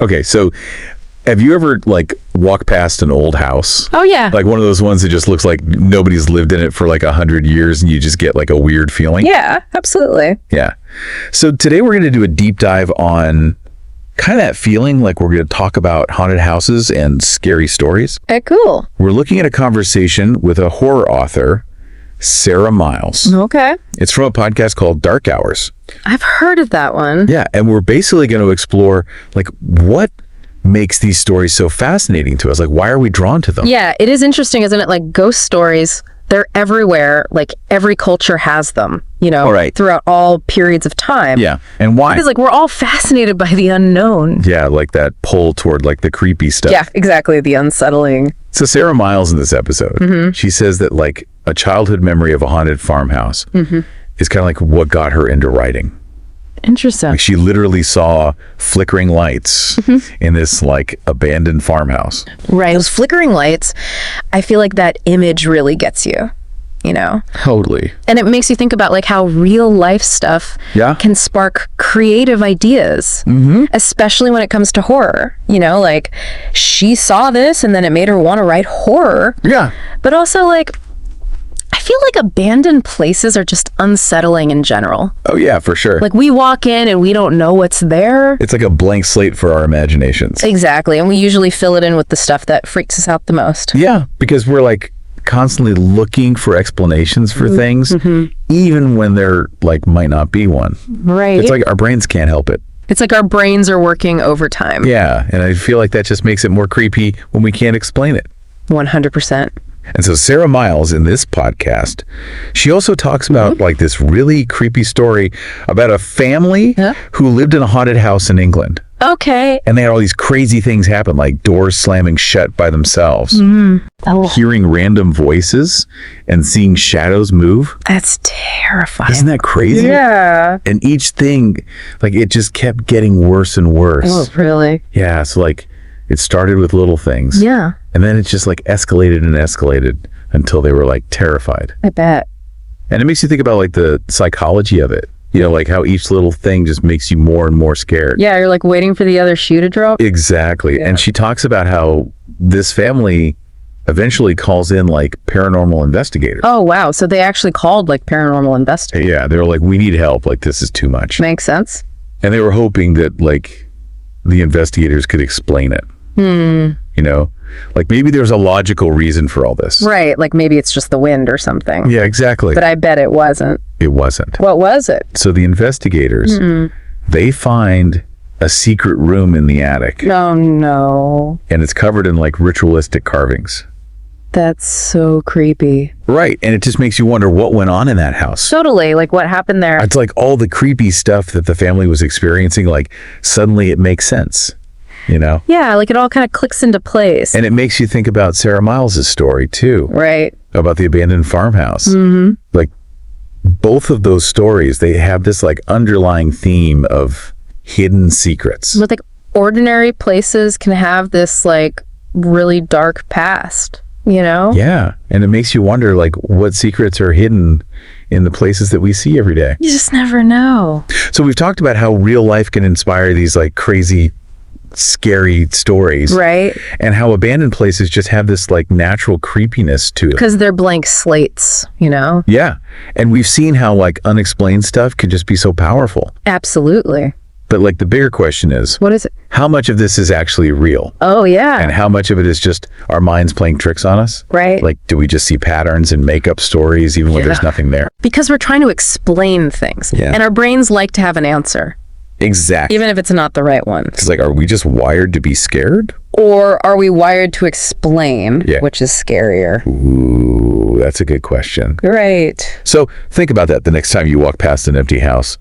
Okay, so have you ever like walked past an old house? Oh, yeah. Like one of those ones that just looks like nobody's lived in it for like 100 years and you just get like a weird feeling? Yeah, absolutely. Yeah. So today we're going to do a deep dive on kind of that feeling. Like we're going to talk about haunted houses and scary stories. Cool. We're looking at a conversation with a horror author, Sarah Miles. Okay. It's from a podcast called Dark Hours. I've heard of that one. Yeah, and we're basically going to explore like what makes these stories so fascinating to us. Like, why are we drawn to them? Yeah, it is interesting, isn't it? Like ghost stories, they're everywhere. Like every culture has them, you know, Right. throughout all periods of time. Yeah, and why? Because like we're all fascinated by the unknown. Yeah, like that pull toward like the creepy stuff. Yeah, exactly. The unsettling. So Sarah Miles in this episode, she says that like a childhood memory of a haunted farmhouse is kind of like what got her into writing. Interesting. Like she literally saw flickering lights in this like abandoned farmhouse. Right. Those flickering lights, I feel like that image really gets you, you know? Totally. And it makes you think about like how real life stuff Yeah. can spark creative ideas, especially when it comes to horror. You know, like she saw this and then it made her want to write horror. Yeah. But also like, I feel like abandoned places are just unsettling in general. Oh yeah, for sure. Like we walk in and we don't know what's there. It's like a blank slate for our imaginations. Exactly. And we usually fill it in with the stuff that freaks us out the most. Yeah, because we're like constantly looking for explanations for things, even when there like might not be one. Right. It's like our brains can't help it. It's like our brains are working overtime. Yeah, and I feel like that just makes it more creepy when we can't explain it. 100%. And so Sarah Miles in this podcast, she also talks about like this really creepy story about a family who lived in a haunted house in England. Okay. And they had all these crazy things happen, like doors slamming shut by themselves, hearing random voices and seeing shadows move. That's terrifying. Isn't that crazy? Yeah. And each thing, like it just kept getting worse and worse. Oh, really? Yeah, so like it started with little things. Yeah. And then it just like escalated and escalated until they were like terrified. I bet. And it makes you think about like the psychology of it. You know, like how each little thing just makes you more and more scared. Yeah, you're like waiting for the other shoe to drop. Exactly. Yeah. And she talks about how this family eventually calls in like paranormal investigators. Oh, wow. So they actually called like paranormal investigators. Yeah, they were like, we need help. Like, this is too much. Makes sense. And they were hoping that like the investigators could explain it. You know, like maybe there's a logical reason for all this. Right. Like maybe it's just the wind or something. Yeah, exactly. But I bet it wasn't. It wasn't. What was it? So the investigators, they find a secret room in the attic, Oh, no. and it's covered in like ritualistic carvings. That's so creepy. Right. And it just makes you wonder what went on in that house. Totally. Like what happened there? It's like all the creepy stuff that the family was experiencing, like suddenly it makes sense, you know? Yeah, like it all kind of clicks into place. And it makes you think about Sarah Miles' story too, Right. about the abandoned farmhouse. Like both of those stories, they have this like underlying theme of hidden secrets. But like ordinary places can have this like really dark past, you know? Yeah. And it makes you wonder like what secrets are hidden in the places that we see every day. You just never know. So we've talked about how real life can inspire these like crazy, scary stories. Right. And how abandoned places just have this like natural creepiness to it. Because they're blank slates, you know? Yeah. And we've seen how like unexplained stuff can just be so powerful. Absolutely. But like the bigger question is, What is it? how much of this is actually real? Oh, yeah. And how much of it is just our minds playing tricks on us? Right. Like, do we just see patterns and make up stories even when there's nothing there? Because we're trying to explain things. Yeah. And our brains like to have an answer, Exactly. even if it's not the right one. It's like, are we just wired to be scared? Or are we wired to explain, Yeah. which is scarier? Ooh, that's a good question. Right. So think about that the next time you walk past an empty house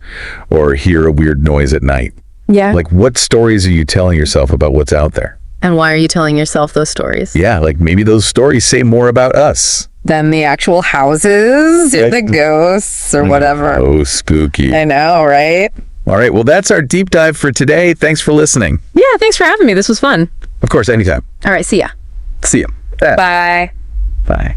or hear a weird noise at night. Yeah. Like, what stories are you telling yourself about what's out there? And why are you telling yourself those stories? Yeah, like maybe those stories say more about us. Than the actual houses or the ghosts or whatever. Oh, spooky. I know, right? All right, well, that's our deep dive for today. Thanks for listening. Yeah, thanks for having me. This was fun. Of course, anytime. All right, see ya. See you. Bye. Bye.